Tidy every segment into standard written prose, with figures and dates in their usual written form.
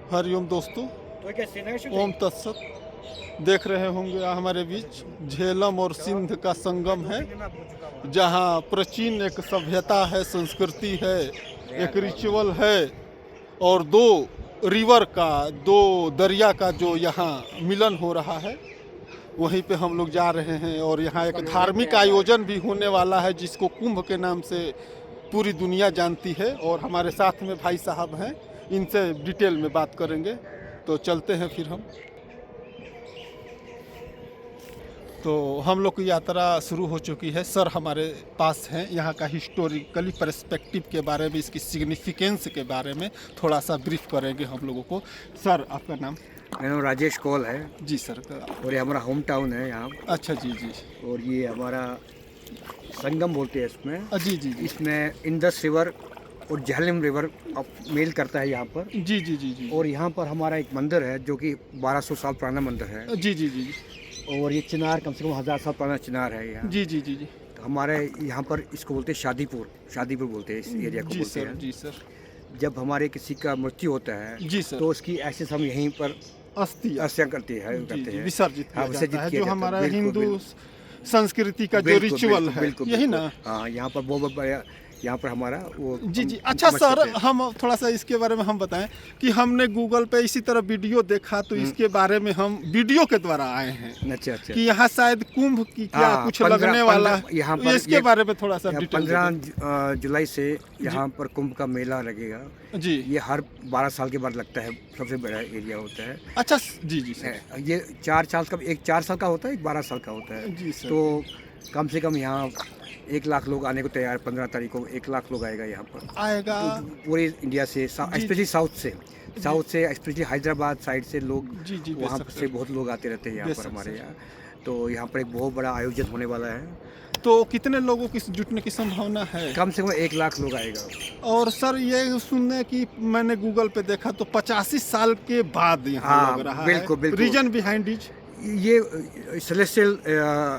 हरिओम दोस्तों, ओम तत्सत। देख रहे होंगे हमारे बीच झेलम और सिंध का संगम है, जहाँ प्राचीन एक सभ्यता है, संस्कृति है, एक रिचुअल है और दो दरिया का जो यहाँ मिलन हो रहा है, वहीं पे हम लोग जा रहे हैं। और यहाँ एक धार्मिक आयोजन भी होने वाला है, जिसको कुंभ के नाम से पूरी दुनिया जानती है। और हमारे साथ में भाई साहब हैं, इनसे डिटेल में बात करेंगे। तो चलते हैं फिर हम। तो हम लोग की यात्रा शुरू हो चुकी है। सर हमारे पास हैं, यहाँ का हिस्टोरिकली पर्सपेक्टिव के बारे में, इसकी सिग्निफिकेंस के बारे में थोड़ा सा ब्रीफ करेंगे हम लोगों को। सर आपका नाम? मेरा नाम राजेश कौल है। जी सर। और ये हमारा होम टाउन है यहाँ। अच्छा जी जी। और ये हमारा संगम बोलते हैं इसमें। जी जी जी। इसमें इंदस रिवर और झेलम रिवर मेल करता है यहाँ पर। जी जी जी जी। और यहाँ पर हमारा एक मंदिर है जो कि 1200 साल पुराना मंदिर है। जी जी जी। और ये चिनार कम से कम 1000 साल पुराना चिनार है यहाँ। जी जी जी जी। तो हमारे यहाँ पर इसको बोलते हैं शादीपुर बोलते हैं इस एरिया को। जी बोलते सर। हैं। जी सर। जब हमारे किसी का मृत्यु होता है जी सर, तो उसकी ऐसे हम यहीं पर अस्थियां करते हैं विसर्जित किया जाता है, जो हमारा बिल्कुल, हिंदू बिल्कुल। संस्कृति का जो रिचुअल है, यही ना। हाँ, यहाँ पर बहुत बड़ा, यहाँ पर हमारा वो। जी जी। अच्छा सर, हम थोड़ा सा इसके बारे में हम बताएं कि हमने गूगल पे इसी तरह वीडियो देखा, तो इसके बारे में हम वीडियो के द्वारा आए हैं। अच्छा अच्छा। कि यहाँ शायद कुंभ की क्या कुछ लगने वाला है, यहाँ पर इसके बारे में थोड़ा सा डिटेल। 15 जुलाई से यहाँ पर कुंभ का मेला लगेगा जी। ये हर 12 साल के बाद लगता है, सबसे बड़ा एरिया होता है। अच्छा जी जी सर। ये 4 साल का, एक 4 साल का होता है, एक 12 साल का होता है। जी सर। तो कम से कम यहाँ 1 लाख लोग आने को तैयार। 15 तारीख को 1 लाख लोग आएगा यहाँ पर। आएगा तो पूरे इंडिया से, स्पेशली साउथ से स्पेशली हैदराबाद साइड से लोग। जी जी। वहाँ से बहुत लोग आते रहते हैं यहाँ पर हमारे यहाँ। तो यहाँ पर एक बहुत बड़ा आयोजन होने वाला है। तो कितने लोगों की जुटने की संभावना है? कम से कम 1 लाख लोग आएगा। और सर ये सुनने की मैंने गूगल पे देखा, तो 85 साल के बाद यहाँ लग रहा बिल्कुल, है। बिल्कुल। रीजन बिहाइंड इज ये celestial,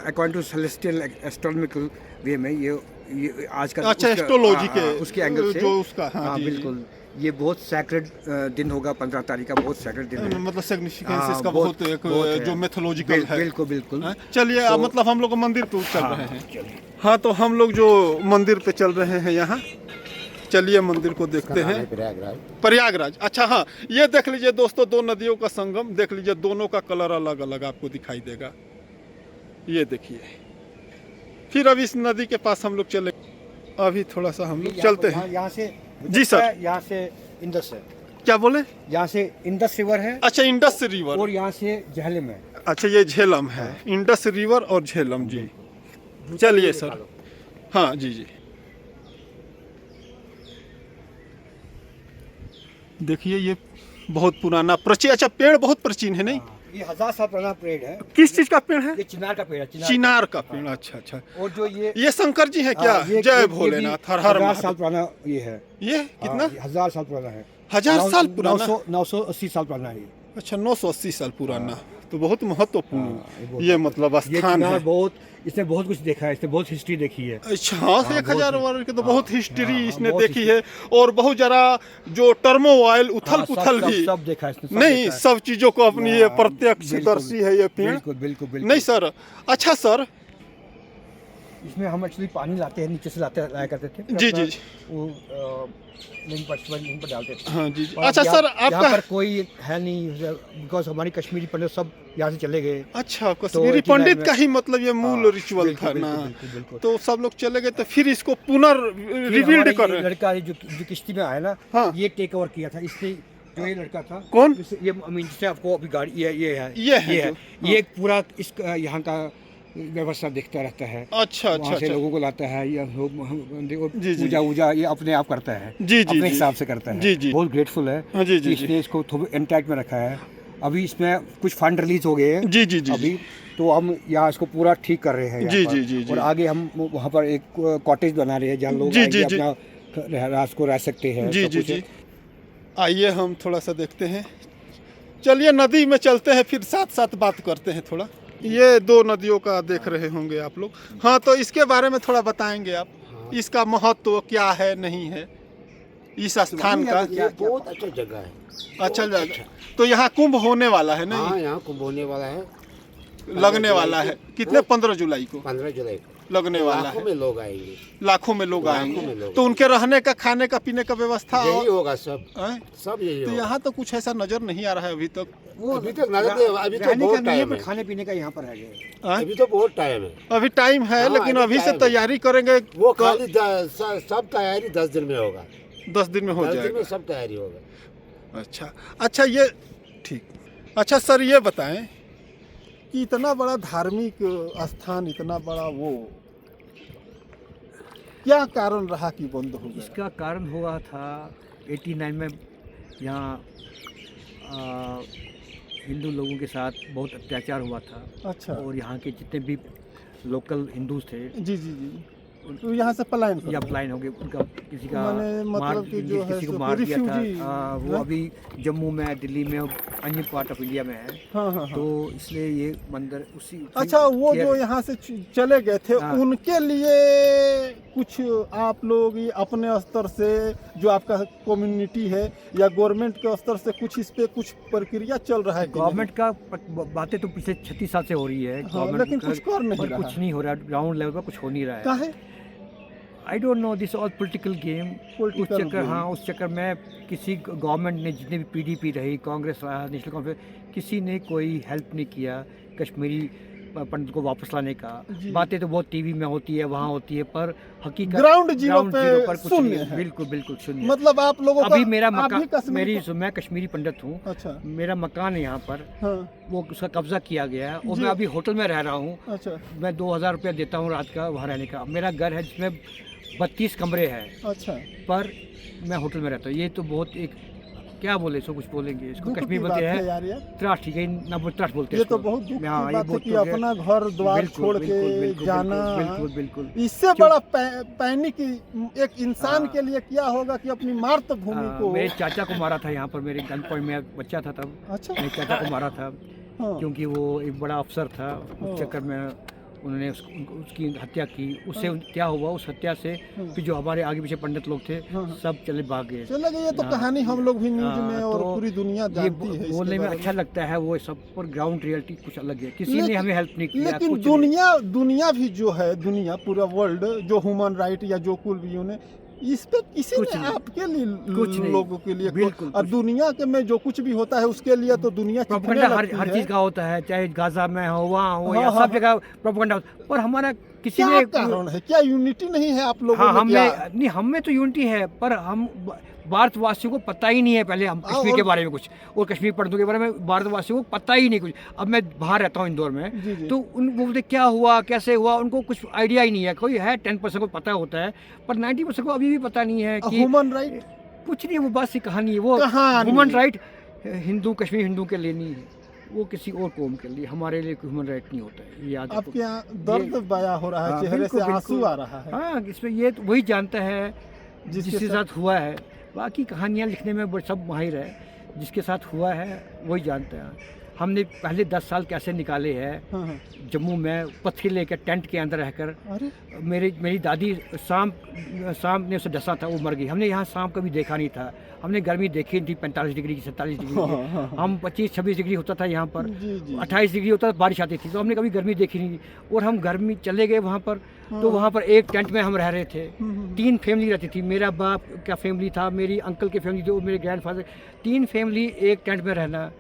according to celestial astronomical way में ये आज का। अच्छा, एस्ट्रोलॉजी के उसके एंगल से जो उसका। हाँ जी, बिल्कुल। ये बहुत सैक्रेड दिन होगा। 15 तारीख का बहुत सैक्रेड दिन है। मतलब सिग्निफिकेंस इसका बहुत एक जो मेथोलॉजिकल है। बिल्कुल बिल्कुल। चलिए, मतलब हम लोग मंदिर पे चल रहे हैं। हाँ, तो हम लोग जो मंदिर पे चल रहे हैं यहाँ, चलिए मंदिर को देखते हैं। प्रयागराज। अच्छा हाँ, ये देख लीजिए दोस्तों, 2 नदियों का संगम देख लीजिए। दोनों का कलर अलग अलग आपको दिखाई देगा। ये देखिए। फिर अब इस नदी के पास हम लोग चले। अभी थोड़ा सा हम लोग चलते हैं यहाँ से। जी सर। यहाँ से इंदस है। क्या बोले? यहाँ से इंदस रिवर है। अच्छा, इंडस रिवर। और यहाँ से झेलम है। अच्छा, ये झेलम है। इंडस रिवर और झेलम। जी चलिए सर। हाँ जी जी। देखिए ये बहुत पुराना प्राचीन। अच्छा, पेड़ बहुत प्राचीन है नहीं? ये 1000 साल पुराना पेड़ है। किस चीज का पेड़ है? ये चिनार का पेड़ है। चिनार का पेड़। अच्छा अच्छा। और जो ये शंकर जी है क्या? जय भोलेनाथ, हर हर 1000 महादेव। साल पुराना ये है। ये कितना? 1000 साल पुराना है। 1000 साल पुराना? 980 साल पुराना है। अच्छा, 980 साल पुराना। तो बहुत महत्वपूर्ण ये मतलब स्थान है। बहुत, इसने बहुत कुछ देखा है, इसने बहुत हिस्ट्री देखी है। अच्छा हाँ, 1000 वर्ष के तो बहुत हिस्ट्री इसने देखी है। और बहुत जरा जो टर्मोवाइल, उथल पुथल भी सब देखा है इसने। नहीं, सब चीजों को अपनी ये प्रत्यक्षदर्शी है ये पेड़। बिल्कुल बिल्कुल। नहीं सर। अच्छा सर, इसमें हम एक्चुअली पानी लाते हैं, नीचे से लाया करते थे। जी जी। वो लिंक पर डालते थे। हाँ जी। अच्छा सर, आपका यहाँ पर कोई है नहीं, बिकॉज हमारी कश्मीरी पंडित सब यहाँ से चले गए। अच्छा, कश्मीरी पंडित का ही मतलब ये मूल रिचुअल था ना। तो सब लोग चले गए, तो फिर इसको रिबिल्ड कर रहे हैं। लड़का जो किश्ती में आया ना, हाँ। ये टेक ओवर किया था इसने। जो ये लड़का था। कौन? ये जिससे आपको अभी गाड़ी ये है। ये ये पूरा इस यहाँ का व्यवस्था देखता रहता है। अच्छा अच्छा। से लोगों को लाता है, या लोग पूजा ये अपने आप करता है। जी जी। अपने हिसाब से करता है। जी जी। बहुत ग्रेटफुल है। हाँ जी जी। इसने इसको इंटैक्ट में रखा है। अभी इसमें कुछ फंड रिलीज हो गए हैं। जी जी जी। अभी तो हम यहाँ इसको पूरा ठीक कर रहे हैं। जी जी जी। और आगे हम वहाँ पर एक कॉटेज बना रहे हैं, जहाँ लोग अपना रात को रह सकते हैं। जी जी जी। आइए हम थोड़ा सा देखते हैं। चलिए नदी में चलते हैं, फिर साथ साथ बात करते हैं थोड़ा। ये 2 नदियों का देख रहे होंगे आप लोग। हाँ, तो इसके बारे में थोड़ा बताएंगे आप? इसका महत्व क्या है, नहीं है, इस स्थान का? ये बहुत अच्छा जगह है। अच्छा जगह। तो यहाँ कुंभ होने वाला है नहीं? हाँ, यहाँ कुंभ होने वाला है, लगने वाला है। कितने? 15 जुलाई को 15 जुलाई को लगने वाला लाखों है। में लोग आएंगे, लाखों में लोग लाखों आएंगे। में लोग तो उनके रहने का, खाने का, पीने का व्यवस्था यही होगा सब, हैं? सब यही तो होगा। यहाँ तो कुछ ऐसा नजर नहीं आ रहा है अभी तक। वो अभी तक नजर नहीं, अभी तो रहने का बहुत नहीं है, टाइम पर है, खाने पीने का यहाँ पर है। हैं? अभी तो बहुत टाइम है। अभी टाइम है, हाँ, लेकिन अभी अभी से टाइम है। तैयारी करेंगे। वो खाली सब तैयारी 10 दिन में होगा, 10 दिन में हो 10 दिन जाएगा। में सब तैयारी होगा। अच्छा अच्छा, ये ठीक। अच्छा सर, ये बताएं कि इतना बड़ा धार्मिक स्थान, इतना बड़ा वो, क्या कारण रहा कि बंद हो गया? इसका कारण हुआ था 89 में यहाँ हिंदू लोगों के साथ बहुत अत्याचार हुआ था। अच्छा। और यहाँ के जितने भी लोकल हिंदूज थे जी जी जी। तो यहाँ से पलायन कर या गए। पलायन हो गए, उनका किसी का माने मतलब मार, कि जो है किसी को सो मार दिया था। रिफ्यूजी, वो हाँ? अभी जम्मू में, दिल्ली में, और अन्य पार्ट ऑफ इंडिया में है। हाँ हाँ तो हाँ। इसलिए ये मंदिर उसी अच्छा, वो जो यहाँ से चले गए थे, हाँ। उनके लिए कुछ आप लोग ये अपने स्तर से, जो आपका कम्युनिटी है या गवर्नमेंट के स्तर से, कुछ इस पे कुछ प्रक्रिया चल रहा है कि नहीं? गवर्नमेंट का बातें तो पिछले 36 साल से हो रही है। हाँ, गवर्नमेंट लेकिन कुछ कर नहीं पर रहा कुछ है। नहीं हो रहा, ग्राउंड लेवल पर कुछ हो नहीं रहा है। काहे? I don't know, this all political game. उस Political चक्कर, game। हाँ, उस चक्कर में किसी गवर्नमेंट ने, जितने भी पीडीपी रही, कांग्रेस रहा, नेशनल कॉन्फ्रेंस, किसी ने कोई हेल्प नहीं किया कश्मीरी पंडित को वापस लाने का। जी। बातें तो बहुत टीवी में होती है, वहाँ होती है, पर हकीकत ग्राउंड जीरो पे पर कुछ शून्य नहीं। है। बिल्कुल बिल्कुल शून्य। मतलब आप लोगों का अभी मेरा आप भी मकान, कश्मीरी मैं कश्मीरी पंडित हूँ। अच्छा। मेरा मकान है यहाँ पर, हाँ। वो उसका कब्जा किया गया है, और जी। मैं अभी होटल में रह रहा हूँ। अच्छा। मैं 2000 रुपया देता हूँ रात का वहाँ रहने का। मेरा घर है जिसमें 32 कमरे हैं, अच्छा। पर मैं होटल में रहता हूँ। ये तो बहुत एक, क्या बोले, इसको कुछ बोलेंगे, इसको दुख कश्मीर की बोलते बात है हैं यार ये। त्रास, ठीक है ना, त्रास बोलते हैं ये तो इसको। बहुत दुख की हाँ, ये बात है बहुत कि दुख है। अपना घर द्वार बिल्कुल, छोड़ बिल्कुल, के बिल्कुल, जाना। बिल्कुल बिल्कुल। इससे बड़ा पैनिक एक इंसान हाँ। के लिए क्या होगा कि अपनी मातृभूमि को। मेरे चाचा को मारा था यहाँ पर, मेरे गन पॉइंट में बच्चा था तब। अच्छा। मेरे चाचा को मारा था, हाँ। क्योंकि वो एक बड़ा अफसर था। हाँ। उस चक्कर में उन्होंने उसकी हत्या की। उससे क्या हुआ, उस हत्या से फिर जो हमारे आगे पीछे पंडित लोग थे, हाँ, हाँ। सब चले भाग गए। चलो ये तो हाँ। कहानी हम लोग भी न्यूज में और तो पूरी दुनिया ये जानती है इसके बोलने में बारे अच्छा लगता है, वो सब, पर ग्राउंड रियलिटी कुछ अलग है। किसी ने लेकिन- हमें हेल्प नहीं किया। लेकिन कुछ नहीं। दुनिया भी जो है, दुनिया पूरा वर्ल्ड जो ह्यूमन राइट या जो कुल भी उन्हें, इस पे किसी कुछ ने नहीं। आपके लिए, कुछ नहीं। लोगों के लिए बिल्कुल और कुछ। दुनिया के में जो कुछ भी होता है उसके लिए तो दुनिया चिपकने प्रोपेगेंडा लगती हर है। चीज़ का होता है, चाहे गाजा में हो, वहाँ हो, हाँ, या हाँ, सब जगह प्रोपेगेंडा। पर हमारा किसी क्या ने, कारण है? क्या यूनिटी नहीं है आप लोगों हाँ, में? हम क्या? में नहीं, हम में तो यूनिटी है, पर हम भारतवासियों को पता ही नहीं है पहले, हम कश्मीर के बारे में कुछ, और कश्मीर पंडितों के बारे में भारतवासियों को पता ही नहीं कुछ। अब मैं बाहर रहता हूँ इंदौर में, जी, जी। तो उन वो बोलते क्या हुआ, कैसे हुआ, उनको कुछ आइडिया ही नहीं है। कोई है 10% को पता होता है, पर 90% को अभी भी पता नहीं है कि ह्यूमन राइट कुछ नहीं। वो बस कहानी है, वो कहानी। ह्यूमन राइट हिंदू, कश्मीर हिंदू के लिए नहीं है, वो किसी और कौम के लिए। हमारे लिए ह्यूमन राइट नहीं होता है, ये याद रखो। आपके यहाँ दर्द बया हो रहा है, हाँ, चेहरे बिल्कुल, से आंसू बिल्कुल। आ रहा है। हाँ, इसमें ये तो वही जानता है जिसके जिसके साथ हुआ है। बाकी कहानियाँ लिखने में सब माहिर है, जिसके साथ हुआ है वही जानता है। हमने पहले 10 साल कैसे निकाले हैं हाँ, हाँ। जम्मू में, पत्थर लेकर टेंट के अंदर रहकर। अरे मेरी दादी सांप ने उसे डसा था, वो मर गई। हमने यहाँ सांप कभी देखा नहीं था। हमने गर्मी देखी थी 45 डिग्री की, 47 डिग्री की। हम 25-26 डिग्री होता था यहाँ पर, जी, जी। 28 डिग्री होता था, बारिश आती थी। तो हमने कभी गर्मी देखी नहीं। और हम गर्मी चले गए वहाँ पर, तो वहाँ पर एक टेंट में हम रह रहे थे। 3 फैमिली रहती थी। मेरा बाप का फैमिली था, मेरी अंकल की फैमिली थी, और मेरे ग्रैंडफादर। 3 फैमिली एक टेंट में रहना,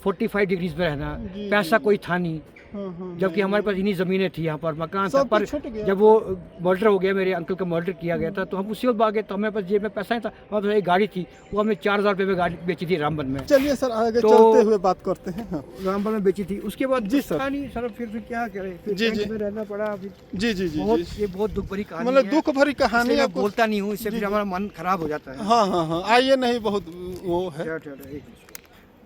45 डिग्रीज में रहना। जी, पैसा कोई था नहीं, हाँ, जबकि हमारे पास इन्हीं ज़मीनें थी, यहाँ पर मकान था। सब पर कुछ छूट गया। जब वो मर्डर हो गया, मेरे अंकल का मर्डर किया गया था, तो हम उसी वक्त भागे। तो हमारे पास जेब में पैसा नहीं था। हमारे पास एक गाड़ी थी, वो हमने 4000 रुपये में गाड़ी बेची थी रामबन में। चलिए सर, आगे तो- चलते हुए बात करते हैं। हाँ। रामबन में बेची थी। उसके बाद जी सर। था नहीं सर, फिर क्या करें, फिर जी, टेंट जी। में रहना पड़ा। फिर जी जी जी बहुत, जी। ये बहुत दुख भरी कहानी मतलब है। दुख भरी कहानी इसलिए मैं आपको। बोलता नहीं हूँ, इससे जी, फिर जी। हमारा मन खराब हो जाता है। हाँ हाँ हाँ, आइए नहीं, बहुत वो है। एक मिनट।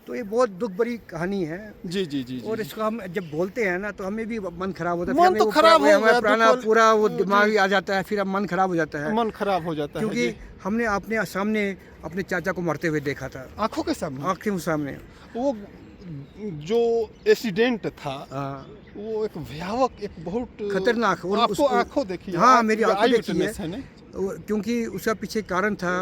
तो ये बहुत दुख भरी कहानी है। जी जी जी और जी। इसको हम जब बोलते हैं ना, तो हमें भी मन खराब होता है। मन फिर हमें तो वो खराब पूरा- हो हमारा गया, पुराना दुख- पूरा वो जी। दिमाग ही आ जाता है, फिर अब मन खराब हो जाता है। मन खराब हो जाता है क्योंकि जी। हमने अपने सामने अपने चाचा को मरते हुए देखा था, आंखों के सामने आँखों के सामने। वो जो एक्सीडेंट था, हाँ, वो एक भयावह, एक बहुत खतरनाक। और आपको उसको- आंखों देखी है? हाँ, आप मेरी जो आंखों आई देखी है। विटनेस है ना? क्योंकि उसका पीछे कारण था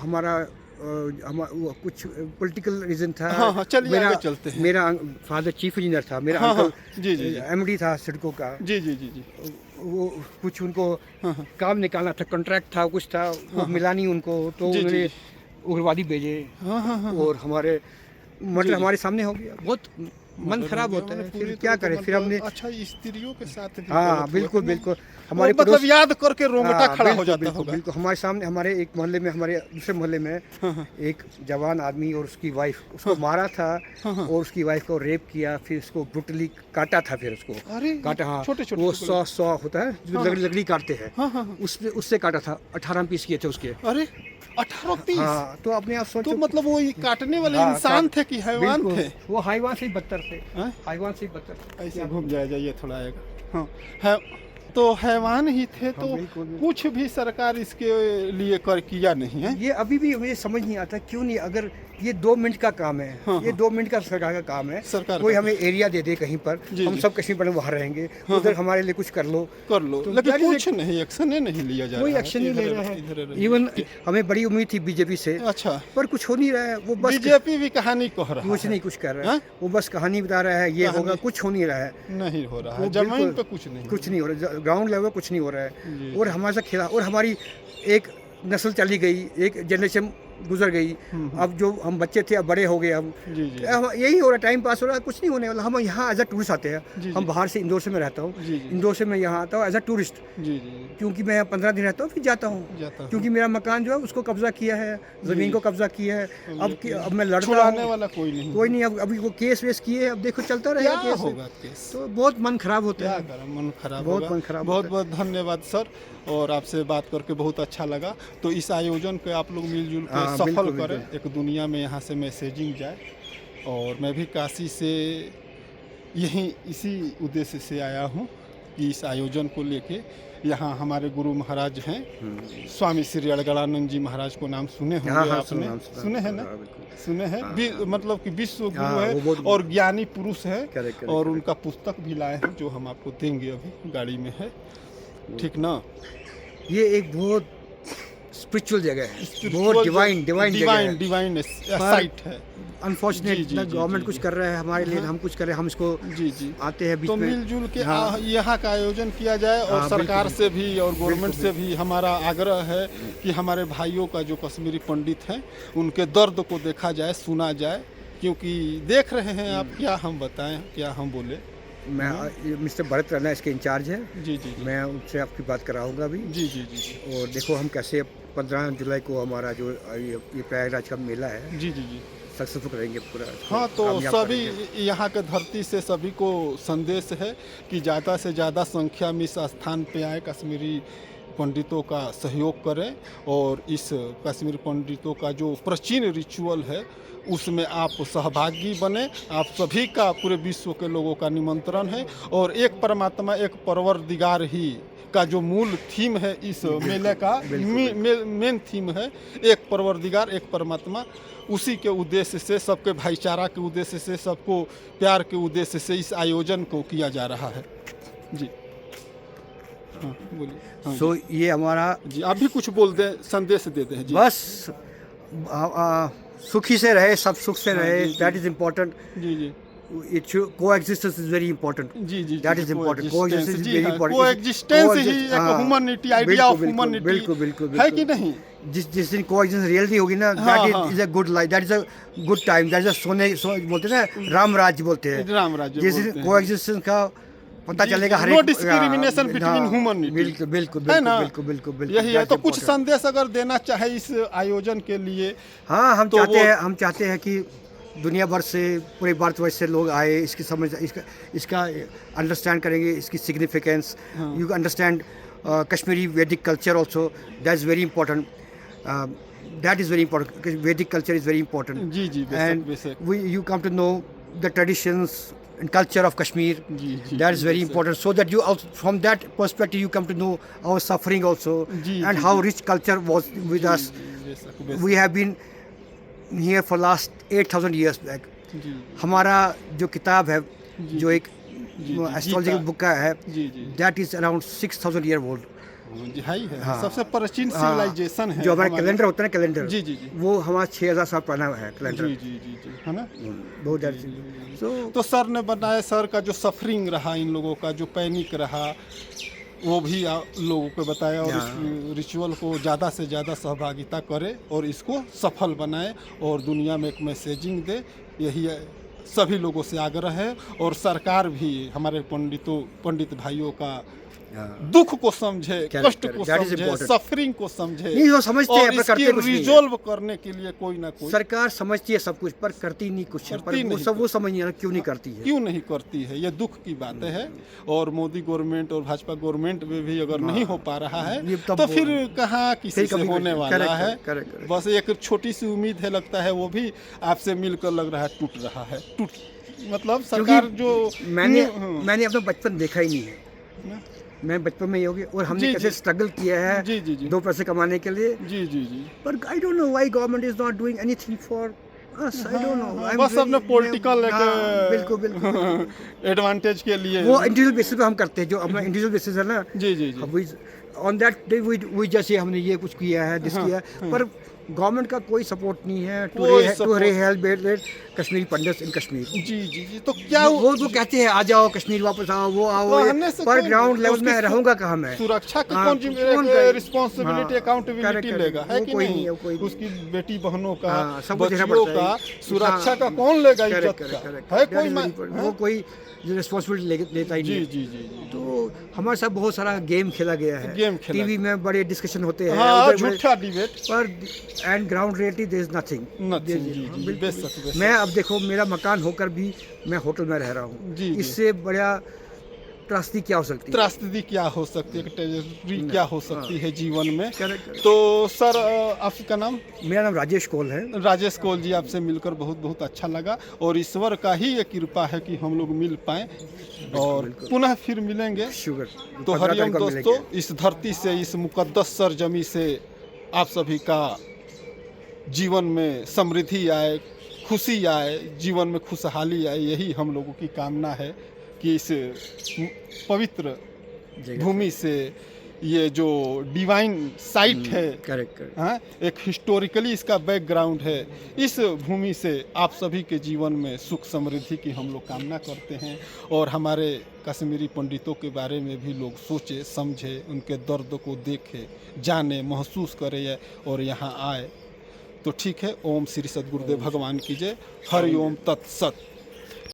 हमारा वो कुछ पॉलिटिकल रीज़न था। हाँ हाँ, चलिए आगे चलते हैं। मेरा फादर चीफ इंजीनियर था, मेरा हाँ, हाँ, अंकल जी जी जी एमडी था सड़कों का। जी जी जी जी वो कुछ उनको हाँ हाँ काम निकालना था, कॉन्ट्रैक्ट था, कुछ था, वो मिला नहीं उनको, तो जी, जी, उन्होंने जी। उग्रवादी भेजे। हाँ हाँ हाँ और हमारे जी, मतलब जी। हमारे सामने हो गया, बहुत मन खराब होता है। फिर क्या करें, फिर हमने अच्छा स्त्रियों के साथ भी हाँ गलत हुआ बिल्कुल था ना? बिल्कुल और हमारे मतलब याद करके रोंगटा हाँ, खड़ा हो बिल्कुल, जाता बिल्कुल, होगा। बिल्कुल हमारे सामने, हमारे एक मोहल्ले में, हमारे दूसरे मोहल्ले में हाँ हाँ एक जवान आदमी और उसकी वाइफ, उसको मारा था हाँ, हाँ। और उसकी वाइफ को रेप किया, फिर उसको ब्रूटली काटा था, फिर उसको अरे काटा। हाँ, छोटे छोटे वो टुकड़े। सौ होता है जो हाँ, लकड़ी काटते हैं, हाँ हाँ हाँ। उससे काटा था। 18 पीस किए थे उसके। अरे 18 पीस। हाँ, तो अपने आप सोचो। तो मतलब वो ये काटने वाले हाँ, इंसान थे कि हैवान बिल्कुल, थे? वो हैवान से ही बदतर थे, हैं? हैवान से ही बदतर। ऐसे घूम जाइए थोड़ा आएगा। हाँ है, तो हैवान ही थे तो बिल्कुल, बिल्कुल। कुछ भी सरकार इसके लिए कर किया नहीं है। ये अभी भी मुझे समझ नहीं आता क्यों नहीं, अगर ये 2 मिनट का काम है, हाँ, ये हाँ। 2 मिनट का सरकार का काम है, सरकार कोई का। हमें एरिया दे दे कहीं पर, जी, हम जी। सब कश्मीर पर वहाँ रहेंगे, हाँ, उधर हमारे लिए कुछ कर लो। कर लो, तो लेकिन जारी कुछ नहीं, एक्शन ही नहीं लिया जा कोई रहा है। एक्शन नहीं ले इधर- रहा इधर है। रहिए। इवन हमें बड़ी उम्मीद थी बीजेपी से, अच्छा, पर कुछ हो नहीं रहा है। वो बस बीजेपी भी कहानी कह रहा कुछ है। नहीं कुछ कर रहा है, हाँ? वो बस कहानी बता रहा है, ये कहानी। होगा, कुछ हो नहीं रहा है। नहीं हो रहा वो है, जमीन बिल्कुल पे कुछ नहीं। कुछ नहीं हो रहा, ग्राउंड लेवल कुछ नहीं हो रहा है। जी। और हमारे साथ खेला, और हमारी एक नस्ल चली गई, एक जनरेशन गुजर गई। अब जो हम बच्चे थे अब बड़े हो गए हम। जी जी यही हो रहा है, टाइम पास हो रहा है, कुछ नहीं होने वाला। हम यहाँ एज अ टूरिस्ट आते जी, हैं, जी। हम बाहर से इंदौर से मैं रहता हूँ, जी, जी। इंदौर से मैं यहाँ आता हूँ एज अ टूरिस्ट, जी जी क्योंकि मैं 15 दिन रहता हूँ फिर जाता हूँ, जाता हूँ। क्योंकि मेरा मकान जो है उसको कब्जा किया है, ज़मीन को कब्जा किया है। अब मैं लड़ता छुड़ाने हूँ, वाला कोई नहीं। कोई नहीं। अब अभी वो केस वेस किए, अब देखो चलता क्या रहेगा केस। होगा केस? तो बहुत मन खराब होता क्या है। करें, मन खराब बहुत होगा। मन खराब बहुत होता है। बहुत धन्यवाद सर, और आपसे बात करके बहुत अच्छा लगा। तो इस आयोजन को आप लोग मिलजुल के हाँ, सफल बिल्कुल, करें, बिल्कुल। एक दुनिया में यहाँ से मैसेजिंग जाए। और मैं भी काशी से यहीं इसी उद्देश्य से आया हूँ कि इस आयोजन को लेके, यहाँ हमारे गुरु महाराज हैं, स्वामी श्री अड़गड़ानंद जी महाराज को नाम सुने हाँ, होंगे हाँ, आपने? सुना, सुने हैं ना? हाँ, बिल्कुल। सुने हैं। मतलब कि विश्व गुरु हाँ, है वो बहुत- और ज्ञानी पुरुष है। करेक्ट, और उनका पुस्तक भी लाए हैं जो हम आपको देंगे, अभी गाड़ी में है, ठीक ना? ये एक बहुत स्पिरिचुअल जगह है, बहुत डिवाइन जगह है। डिवाइन साइट है। अनफॉर्चुनेट जी, जी, ना जी, गवर्नमेंट जी, कुछ जी। कर रहा है हमारे लिए, हाँ। हम कुछ कर रहे हैं, हम इसको जी जी आते हैं बीच तो में। मिलजुल के हाँ। यहाँ का आयोजन किया जाए। और हाँ, सरकार बिल्कुल, से भी और गवर्नमेंट बिल्कुल, से भी हमारा आग्रह है कि हमारे भाइयों का जो कश्मीरी पंडित हैं, उनके दर्द को देखा जाए, सुना जाए। क्योंकि देख रहे हैं आप, क्या हम बताएं, क्या हम बोले। मैं मिस्टर भरत राणा इसके इंचार्ज है, जी जी जी मैं उनसे आपकी बात कराऊंगा अभी। जी जी जी जी और देखो हम कैसे 15 जुलाई को हमारा जो ये प्रयागराज का मेला है जी जी जी सक्सेसफुल करेंगे पूरा। हाँ, तो कामयाब सभी करेंगे। यहाँ के धरती से सभी को संदेश है कि ज़्यादा से ज़्यादा संख्या में इस स्थान पे आए, कश्मीरी पंडितों का सहयोग करें। और इस कश्मीरी पंडितों का जो प्राचीन रिचुअल है उसमें आप सहभागी बने। आप सभी का, पूरे विश्व के लोगों का निमंत्रण है। और एक परमात्मा, एक परवरदिगार ही का जो मूल थीम है इस मेले का, मेन थीम है एक परवरदिगार, एक परमात्मा। उसी के उद्देश्य से, सबके भाईचारा के उद्देश्य से, सबको प्यार के उद्देश्य से इस आयोजन को किया जा रहा है। जी हाँ बोलिए। हाँ सो ये हमारा जी, आप भी कुछ बोल दें, संदेश दे दें जी। बस सुखी से रहे, सब सुख से हाँ, रहे, जी, जी। That is important. जी जी it coexistence is very important. जी जी That is important. Coexistence is very important. Coexistence ही एक हाँ, ह्यूमैनिटी, आइडिया ऑफ बिल्कुल, ह्यूमैनिटी बिल्कुल, बिल्कुल, है कि बिल्कुल। नहीं? जिस दिन कोएग्जिस्टेंस रियलिटी होगी ना, हाँ, दैट हाँ। Is a good life, that is a good time, that is बोलते हैं ना, राम राज्य बोलते हैं। राम राज्य जिस बोलते दिन हैं। कोएग्जिस्टेंस का पता जी, चलेगा, जी, हर no एक discrimination between humanity। बिल्कुल बिल्कुल है ना? बिल्कुल बिल्कुल बिल्कुल यही है। that's तो कुछ important। संदेश अगर देना चाहे इस आयोजन के लिए। हाँ, हम तो चाहते हैं कि दुनिया भर से, पूरे भारतवर्ष से लोग आए, इसकी समझ, इसका अंडरस्टैंड करेंगे, इसकी significance. You understand Kashmiri Vedic culture also, that is very important. That is very important, Vedic culture is very important. जी जी, एंड बेशक। You come to know the traditions and culture of Kashmir. जी, जी, That is जी, very बेशक। important, so that you also, from that perspective, you come to know our suffering also, जी, and जी, how जी। rich culture was with us. बेशक, बेशक। We have been here for last 8,000 years back. जी हमारा जो किताब है, जी, जो एक जी, एस्ट्रोलॉजिकल गीता। बुक का है, जी जी that is around 6,000 year old. जी है ही है, हाँ। सबसे प्राचीन हाँ, सिविलाइजेशन है जो हमारा हमारे- कैलेंडर होता है ना, कैलेंडर जी जी जी वो हमारा 6000 साल पुराना है कैलेंडर। जी जी जी जी है ना। बहुत ज़्यादा। तो सर ने बताया, सर का जो सफरिंग रहा, इन लोगों का जो पैनिक रहा, वो भी लोगों को बताया, और इस रिचुअल को ज़्यादा से ज़्यादा सहभागिता करे और इसको सफल बनाए और दुनिया में एक मैसेजिंग दे। यही सभी लोगों से आग्रह है, और सरकार भी हमारे पंडित भाइयों का दुख को समझे, Correct, कष्ट correct. को That is समझे, important. सफरिंग को समझे, नहीं, वो समझते हैं और पर करते इसकी कुछ नहीं है। रिजोल्व करने के लिए कोई ना कोई सरकार समझती है सब कुछ पर करती नहीं कुछ है, पर करती वो नहीं सब वो समझ नहीं आ रहा क्यों नहीं करती है। क्यों नहीं करती है, ये दुख की बातें है। और मोदी गवर्नमेंट और भाजपा गवर्नमेंट में भी अगर नहीं हो पा रहा है ये तब तो वो- फिर कहाँ किसी फिर से कभी होने कुछ- वाला correct, है। correct, correct. बस एक छोटी सी उम्मीद है, लगता है वो भी आपसे मिलकर लग रहा है टूट रहा है, मतलब सरकार जो मैंने अपना बचपन देखा ही नहीं है। मैं बचपन में ही होगी और हमने जी, कैसे जी। स्ट्रगल किया है जी जी जी 2 पैसे कमाने के लिए। जी जी जी पर I don't know why government is not doing anything for us. I don't know. बस अपने पॉलिटिकल बिल्कुल बिल्कुल एडवांटेज के लिए वो इंडिविजुअल बेसिस पे हम करते हैं, जो अपना इंडिविजुअल बेसिस है ना। जी जी जी ऑन दैट डे वी जैसे हमने ये कुछ किया है, दिस किया है, पर गवर्नमेंट का कोई सपोर्ट नहीं है टू कोई to support- rehabilitate Kashmiri Pandits in Kashmir. जी जी जी तो क्या वो कहते हैं आ जाओ कश्मीर वापस आओ, वो आओ, रहने से पर कौन- ग्राउंड लेवल में उसकी रहूंगा कहाँ मैं? सुरक्षा का हाँ, कौन कौन करेगा? रिस्पॉन्सिबिलिटी हाँ, अकाउंटेबिलिटी correct, लेगा, है वो कि कोई नहीं? नहीं है, कोई नहीं। उसकी बेटी बहनों का, हाँ, सब कुछ देखना बच्चियों पड़ता का है। सुरक्षा हाँ, का कौन लेगा correct, इज्जत correct, का? correct. है That कोई is very important. वो कोई रिस्पॉन्सिबिलिटी लेता ही जी नहीं है। जी जी जी तो हमारे साथ बहुत सारा गेम खेला गया है, गेम खेला टीवी में बड़े डिस्कशन होते हैं, हाँ, उधर बड़े- झूठा डिबेट पर and ground reality there is nothing. Nothing. जी जी जी बेशक मैं अब देखो मेरा मकान होकर भी मैं होटल में रह रहा हूँ, जी, जी। इससे बड़ा त्रासदी क्या हो सकती है? त्रासदी क्या हो सकती है, ट्रेजेडी क्या हो सकती है जीवन में। Correct, correct. तो सर आपका नाम? मेरा नाम राजेश कोल है। राजेश कोल जी, आपसे मिलकर बहुत बहुत अच्छा लगा, और ईश्वर का ही ये कृपा है कि हम लोग मिल पाए, और पुनः फिर मिलेंगे। शुगर तो हरिओम दोस्तों, इस धरती से, इस मुकद्दस सरजमी से आप सभी का जीवन में समृद्धि आए, खुशी आए, जीवन में खुशहाली आए, यही हम लोगों की कामना है कि इस पवित्र भूमि से, ये जो डिवाइन साइट है, करेक्ट हाँ, एक हिस्टोरिकली इसका बैकग्राउंड है, इस भूमि से आप सभी के जीवन में सुख समृद्धि की हम लोग कामना करते हैं, और हमारे कश्मीरी पंडितों के बारे में भी लोग सोचे समझे, उनके दर्द को देखे, जाने, महसूस करे और यहाँ आए। तो ठीक है, ओम श्री सद्गुरुदेव भगवान की जय। हरि ओम तत्सत।